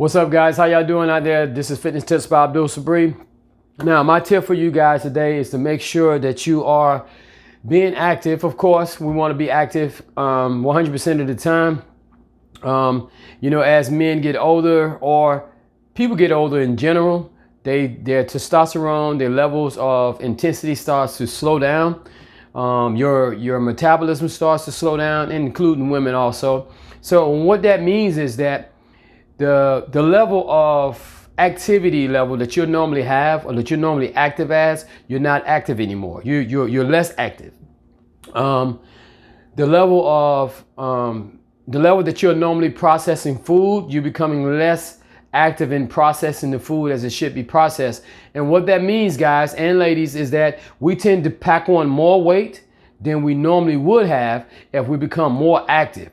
What's up, guys? How y'all doing out there? This is Fitness Tips by Abdul Sabri. Now, my tip for you guys today is to make sure that you are being active. Of course, we want to be active 100% of the time. As men get older or people get older in general, their testosterone, their levels of intensity starts to slow down. Your metabolism starts to slow down, including women also. So what that means is that the level of activity level that you normally have or that you're normally active as, you're not active anymore. You're less active. The level that you're normally processing food, you're becoming less active in processing the food as it should be processed. And what that means, guys and ladies, is that we tend to pack on more weight than we normally would have if we become more active,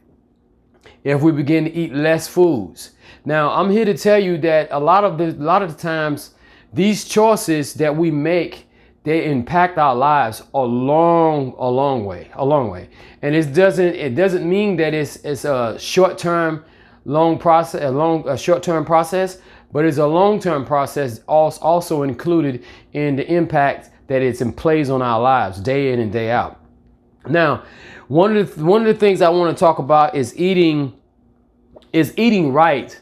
if we begin to eat less foods. Now, I'm here to tell you that a lot of the times, these choices that we make, they impact our lives a long way. And it doesn't mean that it's a short-term process, but it's a long-term process also included in the impact that it plays on our lives day in and day out. Now, one of the things I want to talk about is eating right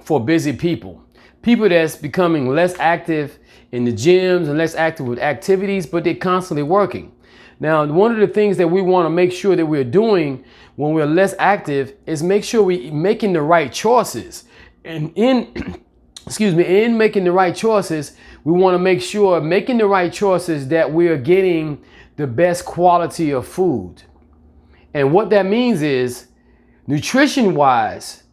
for busy people that's becoming less active in the gyms and less active with activities, but they're constantly working. Now, one of the things that we want to make sure that we're doing when we're less active is make sure we're making the right choices. And in making the right choices, we want to make sure making the right choices that we are getting the best quality of food. And what that means is, nutrition-wise,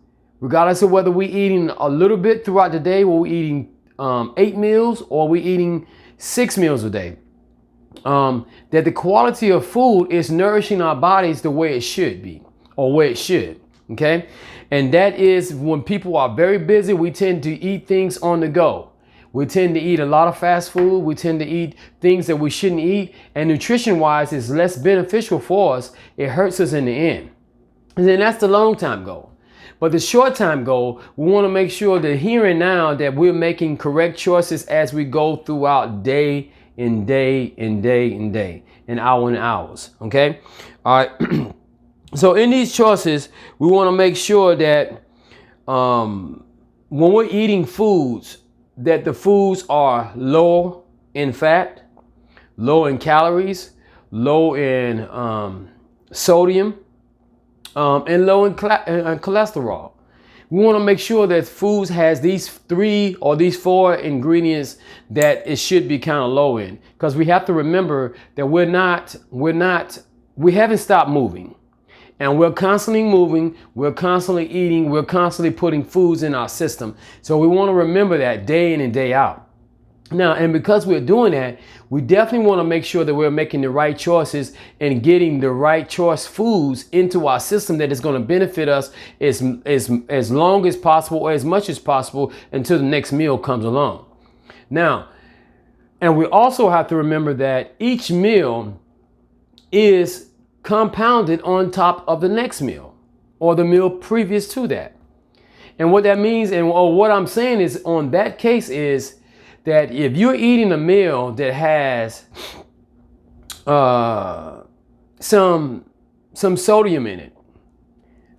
regardless of whether we're eating a little bit throughout the day, or we're eating 8 meals, or we're eating 6 meals a day, that the quality of food is nourishing our bodies the way it should be, or where it should, okay? And that is when people are very busy, we tend to eat things on the go. We tend to eat a lot of fast food. We tend to eat things that we shouldn't eat. And nutrition-wise, it's less beneficial for us. It hurts us in the end. And then that's the long-time goal. But the short-time goal, we want to make sure that here and now that we're making correct choices as we go throughout day and day and day and day and hour and hours. Okay? All right. So in these choices, we want to make sure that when we're eating foods, that the foods are low in fat, low in calories, low in sodium, and low in cholesterol. We want to make sure that foods has these 3 or these 4 ingredients that it should be kind of low in, because we have to remember that we haven't stopped moving, and we're constantly moving, we're constantly eating, we're constantly putting foods in our system. So we want to remember that day in and day out. Now, and because we're doing that, we definitely want to make sure that we're making the right choices and getting the right choice foods into our system that is going to benefit us as long as possible, or as much as possible, until the next meal comes along. Now, and we also have to remember that each meal is compounded on top of the next meal or the meal previous to that. And what that means, or what I'm saying is, on that case is, that if you're eating a meal that has some sodium in it,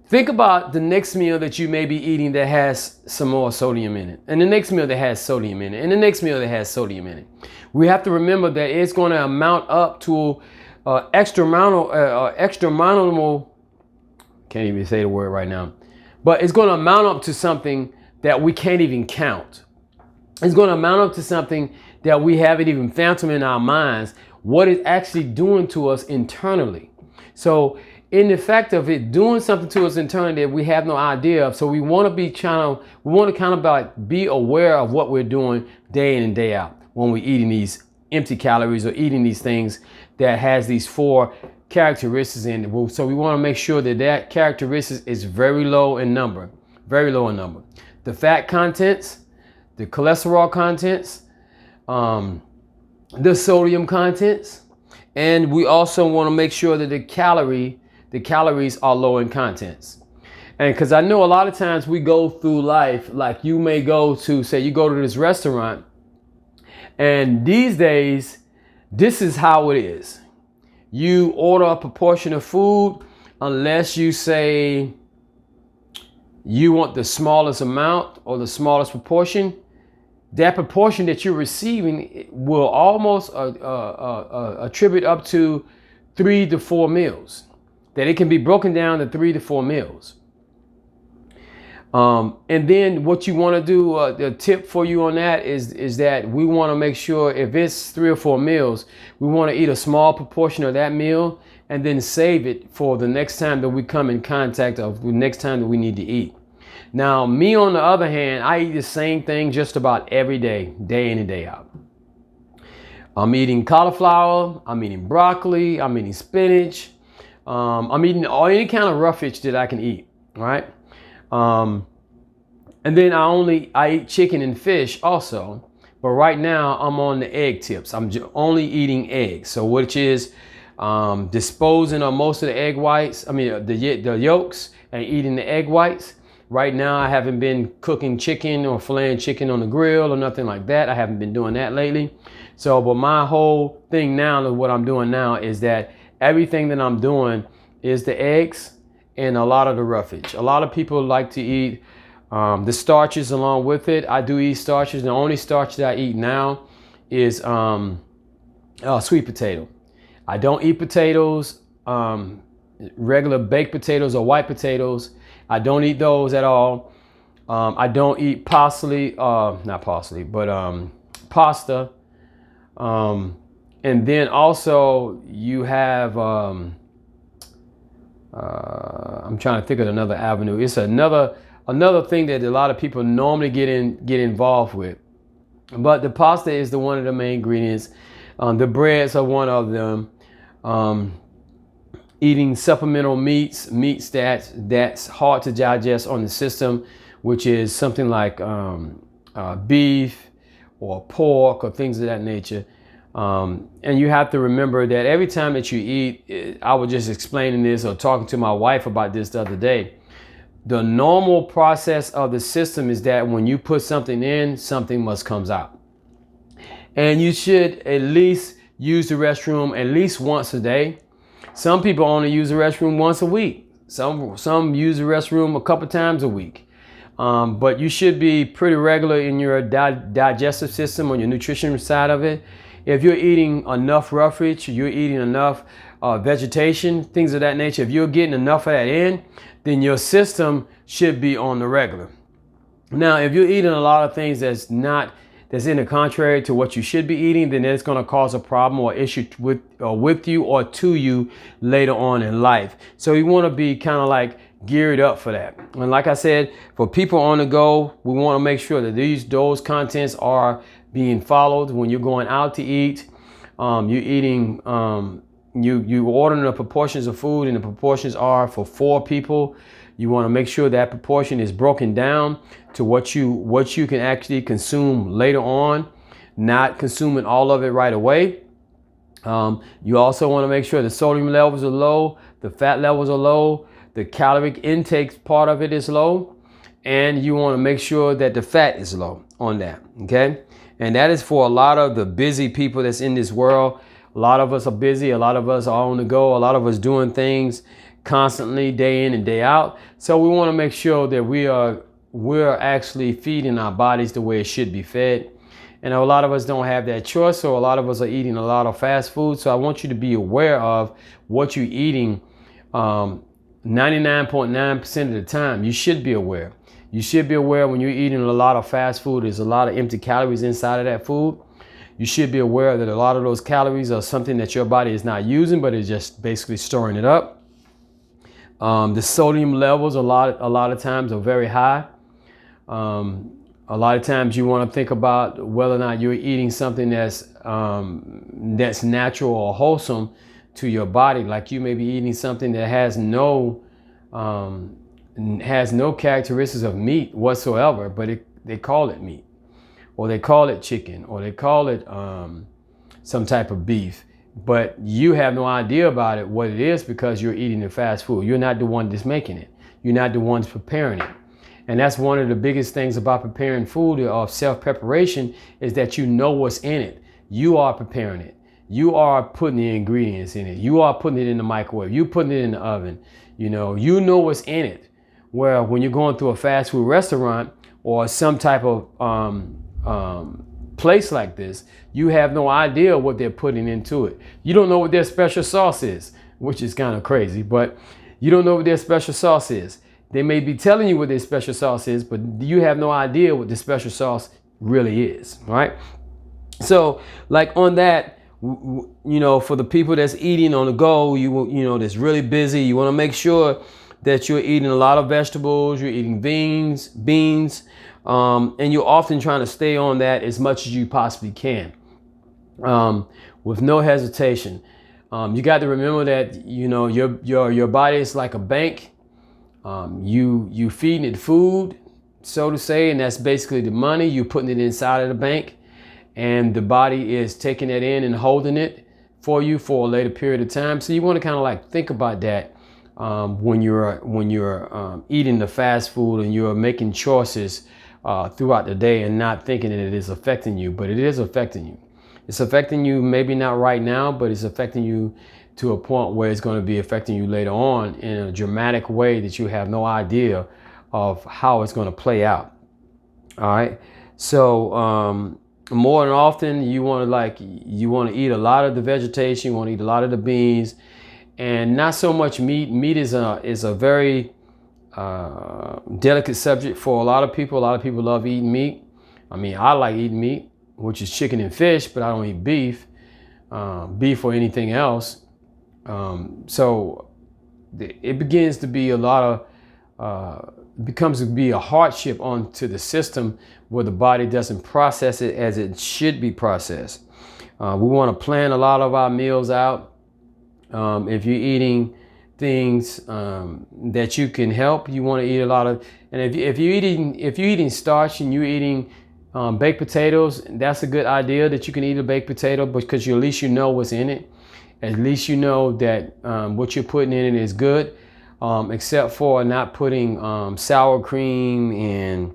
think about the next meal that you may be eating that has some more sodium in it, and the next meal that has sodium in it, and the next meal that has sodium in it. We have to remember that it's going to amount up to extramountal, can't even say the word right now, but it's going to amount up to something that we can't even count. It's going to amount up to something that we haven't even fathomed in our minds what it's actually doing to us internally. So in the fact of it doing something to us internally that we have no idea of, so we want to be aware of what we're doing day in and day out when we're eating these empty calories or eating these things that has these 4 characteristics in it. So we want to make sure that characteristic is very low in number. The fat contents, the cholesterol contents, the sodium contents, and we also want to make sure that the calories are low in contents. And because I know a lot of times we go through life, like you may go to, say you go to this restaurant, and these days, this is how it is. You order a proportion of food unless you say you want the smallest amount or the smallest proportion. That proportion that you're receiving will almost attribute up to 3 to 4 meals. That it can be broken down to 3 to 4 meals. And then what you want to do, the tip for you on that is that we want to make sure if it's 3 or 4 meals, we want to eat a small proportion of that meal and then save it for the next time that we come in contact of the next time that we need to eat. Now, me on the other hand, I eat the same thing just about every day, day in and day out. I'm eating cauliflower, I'm eating broccoli, I'm eating spinach, I'm eating any kind of roughage that I can eat, right? And then I eat chicken and fish also, but right now I'm on the egg tips. I'm only eating eggs. So which is disposing of most of the egg whites, the yolks, and eating the egg whites. Right now I haven't been cooking chicken or filleting chicken on the grill or nothing like that. I haven't been doing that lately. So, but my whole thing now, what I'm doing now is that everything that I'm doing is the eggs and a lot of the roughage. A lot of people like to eat the starches along with it. I do eat starches. The only starch that I eat now is sweet potato. I don't eat potatoes, regular baked potatoes or white potatoes. I don't eat those at all. I don't eat pasta. And then also you have, I'm trying to think of another avenue. It's another thing that a lot of people normally get involved with. But the pasta is one of the main ingredients. The breads are one of them. Eating supplemental meats that's hard to digest on the system, which is something like beef or pork or things of that nature. And you have to remember that every time that you eat, I was just explaining this or talking to my wife about this the other day. The normal process of the system is that when you put something in, something must comes out. And you should at least use the restroom at least once a day. Some people only use the restroom once a week. Some use the restroom a couple times a week. But you should be pretty regular in your digestive system, on your nutrition side of it. If you're eating enough roughage, you're eating enough vegetation, things of that nature, if you're getting enough of that in, then your system should be on the regular. Now, if you're eating a lot of things that's in the contrary to what you should be eating, then it's going to cause a problem or issue with you or to you later on in life. So you want to be kind of like geared up for that. And like I said, for people on the go, we want to make sure that those contents are being followed. When you're going out to eat, you're eating, you ordering the proportions of food, and the proportions are for 4 people. You want to make sure that proportion is broken down to what you can actually consume later on, not consuming all of it right away. You also want to make sure the sodium levels are low, the fat levels are low, the caloric intake part of it is low, and you want to make sure that the fat is low on that, okay? And that is for a lot of the busy people that's in this world. A lot of us are busy, a lot of us are on the go, a lot of us doing things constantly, day in and day out. So we want to make sure that we're actually feeding our bodies the way it should be fed. And a lot of us don't have that choice, so a lot of us are eating a lot of fast food. So I want you to be aware of what you're eating 99.9% of the time. You should be aware. You should be aware when you're eating a lot of fast food, there's a lot of empty calories inside of that food. You should be aware that a lot of those calories are something that your body is not using, but it's just basically storing it up. The sodium levels a lot of times are very high. A lot of times you want to think about whether or not you're eating something that's natural or wholesome to your body. Like you may be eating something that has no characteristics of meat whatsoever, but they call it meat, or they call it chicken, or they call it some type of beef. But you have no idea about it, what it is, because you're eating the fast food. You're not the one that's making it. You're not the ones preparing it. And that's one of the biggest things about preparing food, of self-preparation, is that you know what's in it. You are preparing it. You are putting the ingredients in it. You are putting it in the microwave. You putting it in the oven. You know what's in it. Where when you're going through a fast food restaurant or some type of place like this, you have no idea what they're putting into it. You don't know what their special sauce is, which is kind of crazy, but you don't know what their special sauce is. They may be telling you what their special sauce is, but you have no idea what the special sauce really is, right? So like on that, for the people that's eating on the go, that's really busy, you want to make sure that you're eating a lot of vegetables, you're eating beans, and you're often trying to stay on that as much as you possibly can, with no hesitation. You got to remember that your body is like a bank. You feeding it food, so to say, and that's basically the money. You're putting it inside of the bank, and the body is taking it in and holding it for you for a later period of time. So you want to kind of like think about that when you're eating the fast food and you're making choices throughout the day, and not thinking that it is affecting you, but it is affecting you. It's affecting you, maybe not right now, but it's affecting you to a point where it's going to be affecting you later on in a dramatic way that you have no idea of how it's going to play out. All right. So more than often, you want to eat a lot of the vegetation. You want to eat a lot of the beans, and not so much meat. Meat is a very delicate subject for a lot of people. A lot of people love eating meat. I mean, I like eating meat, which is chicken and fish, but I don't eat beef or anything else. So it begins to be becomes to be a hardship onto the system, where the body doesn't process it as it should be processed. We want to plan a lot of our meals out. If you're eating things that you can help, you want to eat a lot of, and if you're eating starch and you're eating baked potatoes, that's a good idea that you can eat a baked potato, because at least you know what's in it. At least you know that what you're putting in it is good, except for not putting sour cream and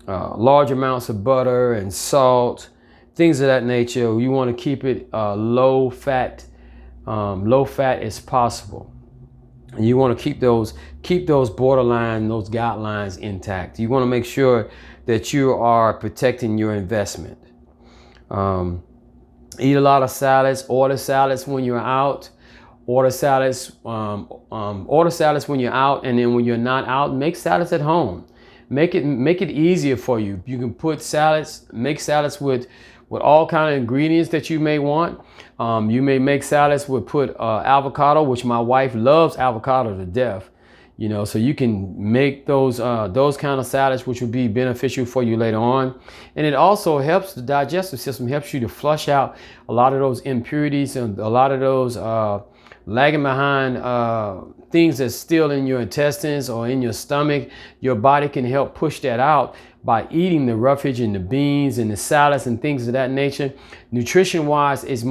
large amounts of butter and salt, things of that nature. You want to keep it low fat as possible. And you want to keep those borderline, those guidelines intact. You want to make sure that you are protecting your investment. Eat a lot of salads. Order salads when you're out. Order salads when you're out, and then when you're not out, make salads at home. Make it easier for you. You can make salads with all kind of ingredients that you may want. You may make salads with avocado, which my wife loves avocado to death. So you can make those kind of salads, which will be beneficial for you later on. And it also helps the digestive system, helps you to flush out a lot of those impurities and a lot of those lagging behind things that's still in your intestines or in your stomach. Your body can help push that out by eating the roughage and the beans and the salads and things of that nature. Nutrition wise, it's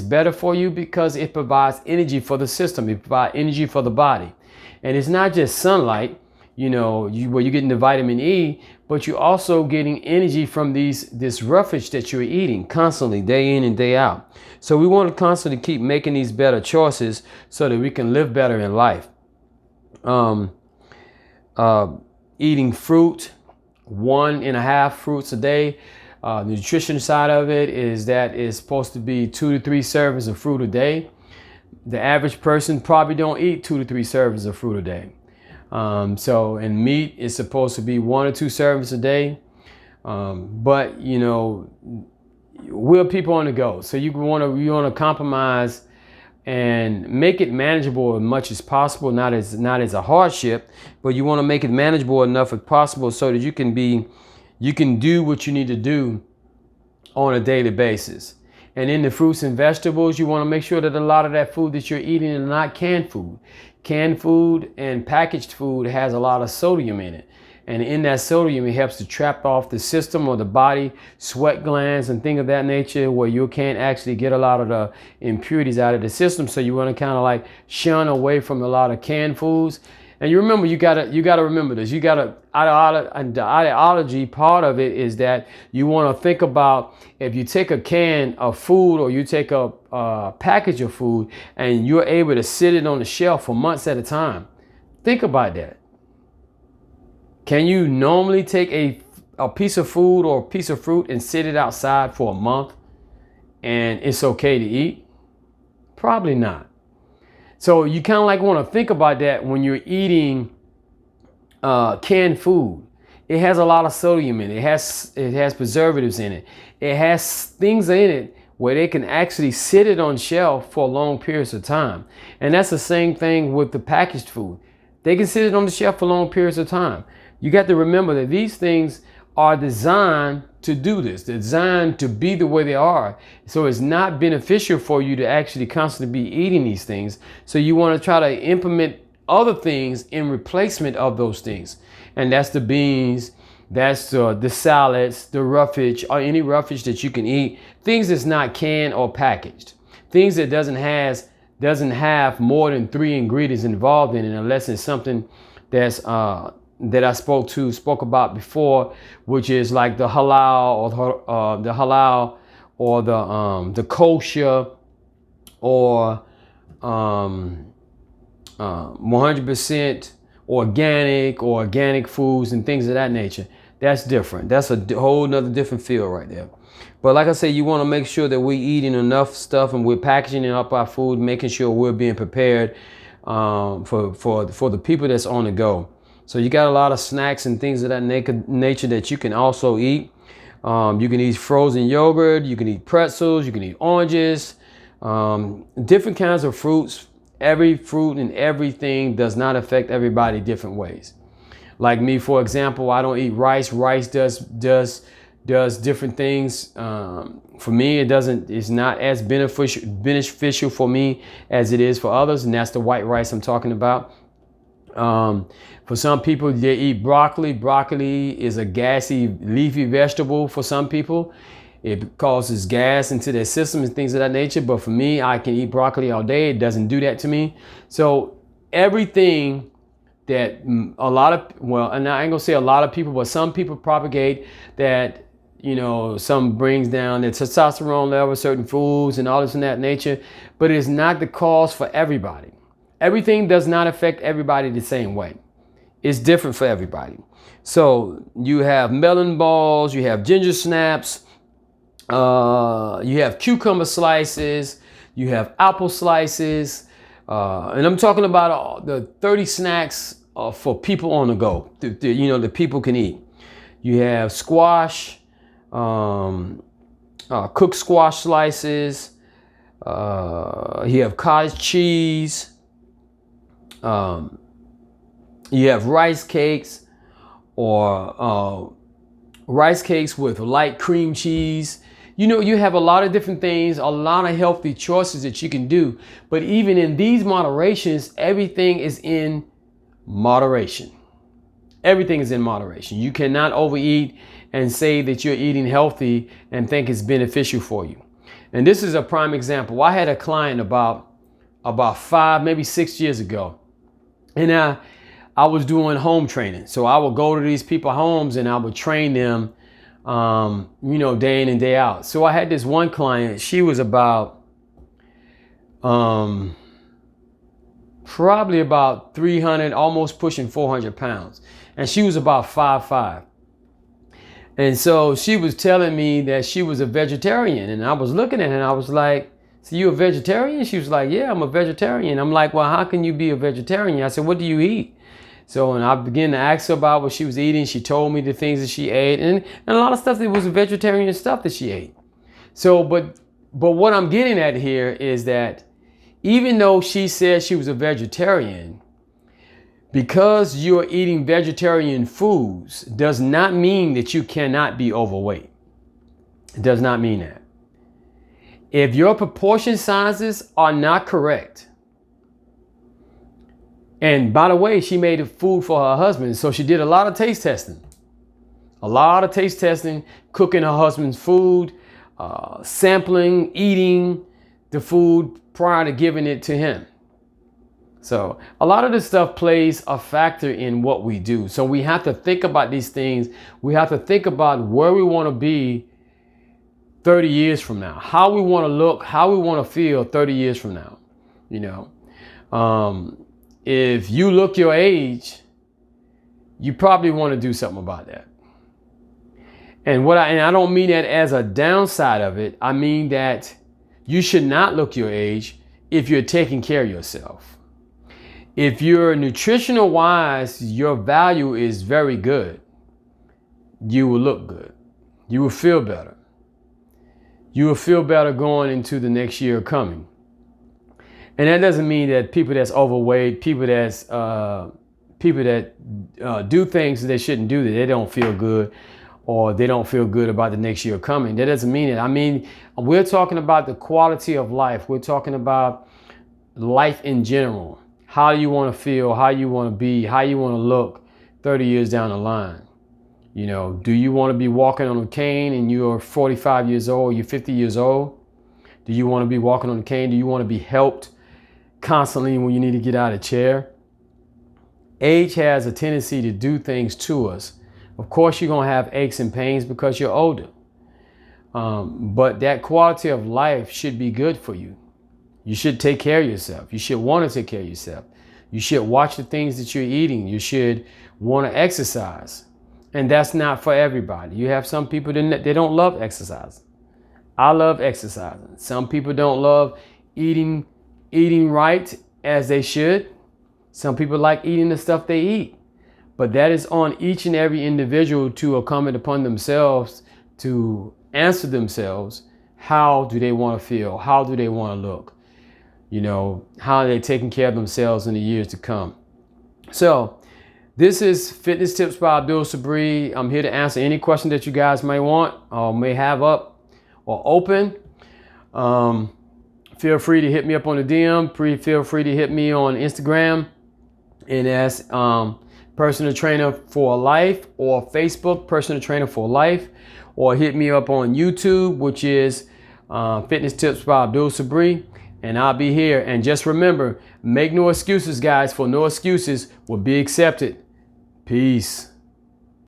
better for you because it provides energy for the system. It provides energy for the body. And it's not just sunlight, where you're getting the vitamin E, but you're also getting energy from this roughage that you're eating constantly, day in and day out. So we want to constantly keep making these better choices so that we can live better in life. Eating fruit, 1.5 fruits a day. The nutrition side of it is that it's supposed to be 2 to 3 servings of fruit a day. The average person probably don't eat 2 to 3 servings of fruit a day. And meat is supposed to be 1 or 2 servings a day. But we're people on the go, so you want to compromise and make it manageable as much as possible, not as a hardship, but you want to make it manageable enough as possible so that you can do what you need to do on a daily basis. And in the fruits and vegetables, you want to make sure that a lot of that food that you're eating is not canned food. Canned food and packaged food has a lot of sodium in it. And in that sodium, it helps to trap off the system or the body, sweat glands and things of that nature, where you can't actually get a lot of the impurities out of the system. So you want to kind of like shun away from a lot of canned foods. And you remember, you gotta remember this. You gotta, the ideology part of it is that you want to think about, if you take a can of food or you take a package of food and you're able to sit it on the shelf for months at a time. Think about that. Can you normally take a piece of food or a piece of fruit and sit it outside for a month and it's okay to eat? Probably not. So you kind of like want to think about that when you're eating canned food. It has a lot of sodium in it. It has preservatives in it. It has things in it where they can actually sit it on shelf for long periods of time. And that's the same thing with the packaged food. They can sit it on the shelf for long periods of time. You got to remember that these things are designed to do this. They're designed to be the way they are. So it's not beneficial for you to actually constantly be eating these things. So you want to try to implement other things in replacement of those things. And that's the beans, that's the salads, the roughage, or any roughage that you can eat. Things that's not canned or packaged. Things that doesn't have more than 3 ingredients involved in it, unless it's something that's that I spoke about before, which is like the halal or the kosher or 100% organic foods and things of that nature. That's different. That's a whole nother different field right there. But like I said, you want to make sure that we're eating enough stuff and we're packaging up our food, making sure we're being prepared for the people that's on the go. So you got a lot of snacks and things of that nature that you can also eat. You can eat frozen yogurt, you can eat pretzels, you can eat oranges, different kinds of fruits. Every fruit and everything does not affect everybody different ways. Like me, for example, I don't eat rice. Rice does different things. For me, it's not as beneficial for me as it is for others, and that's the white rice I'm talking about. For some people, they eat broccoli. Broccoli is a gassy, leafy vegetable for some people. It causes gas into their system and things of that nature. But for me, I can eat broccoli all day. It doesn't do that to me. So everything that and I ain't gonna say a lot of people, but some people propagate that, some brings down the testosterone level, certain foods and all this and that nature, but it's not the cause for everybody. Everything does not affect everybody the same way. It's different for everybody. So you have melon balls, you have ginger snaps, you have cucumber slices, you have apple slices, and I'm talking about the 30 snacks for people on the go, the people can eat. You have squash, cooked squash slices, you have cottage cheese, you have rice cakes or rice cakes with light cream cheese. You have a lot of different things, a lot of healthy choices that you can do. But even in these moderations, everything is in moderation. Everything is in moderation. You cannot overeat and say that you're eating healthy and think it's beneficial for you. And this is a prime example. I had a client about 5, maybe 6 years ago. And I was doing home training. So I would go to these people's homes and I would train them, day in and day out. So I had this one client. She was about probably about 300, almost pushing 400 pounds. And she was about 5'5". And so she was telling me that she was a vegetarian. And I was looking at her and I was like, so you a vegetarian? She was like, yeah, I'm a vegetarian. I'm like, well, how can you be a vegetarian? I said, what do you eat? So when I began to ask her about what she was eating, she told me the things that she ate and a lot of stuff that was vegetarian stuff that she ate. So, but what I'm getting at here is that even though she said she was a vegetarian, because you're eating vegetarian foods does not mean that you cannot be overweight. It does not mean that. If your proportion sizes are not correct, And by the way, she made food for her husband. So she did a lot of taste testing. A lot of taste testing, cooking her husband's food, sampling, eating the food prior to giving it to him. So a lot of this stuff plays a factor in what we do. So we have to think about these things. We have to think about where we want to be 30 years from now, how we want to look, how we want to feel 30 years from now. You know, if you look your age, you probably want to do something about that. And I don't mean that as a downside of it. I mean that you should not look your age if you're taking care of yourself. If you're nutritional wise, your value is very good. You will look good. You will feel better. You will feel better going into the next year coming. And that doesn't mean that people that's overweight, people that do things that they shouldn't do, that they don't feel good, or they don't feel good about the next year coming. That doesn't mean it. I mean, we're talking about the quality of life. We're talking about life in general. How you want to feel, how you want to be, how you want to look 30 years down the line. You know, do you want to be walking on a cane and you're 45 years old, you're 50 years old? Do you want to be walking on a cane? Do you want to be helped constantly when you need to get out of the chair? Age has a tendency to do things to us. Of course, you're going to have aches and pains because you're older. But that quality of life should be good for you. You should take care of yourself. You should want to take care of yourself. You should watch the things that you're eating. You should want to exercise. And that's not for everybody. You have some people that they don't love exercising. I love exercising. Some people don't love eating right as they should. Some people like eating the stuff they eat. But that is on each and every individual to accomplish upon themselves, to answer themselves. How do they want to feel? How do they want to look? You know, how are they taking care of themselves in the years to come? So this is Fitness Tips by Abdul Sabri. I'm here to answer any question that you guys may want or may have up or open. Feel free to hit me up on the DM. Feel free to hit me on Instagram and ask Personal Trainer for Life, or Facebook Personal Trainer for Life, or hit me up on YouTube, which is Fitness Tips by Abdul Sabri, and I'll be here. And just remember, make no excuses, guys, for no excuses will be accepted. Peace.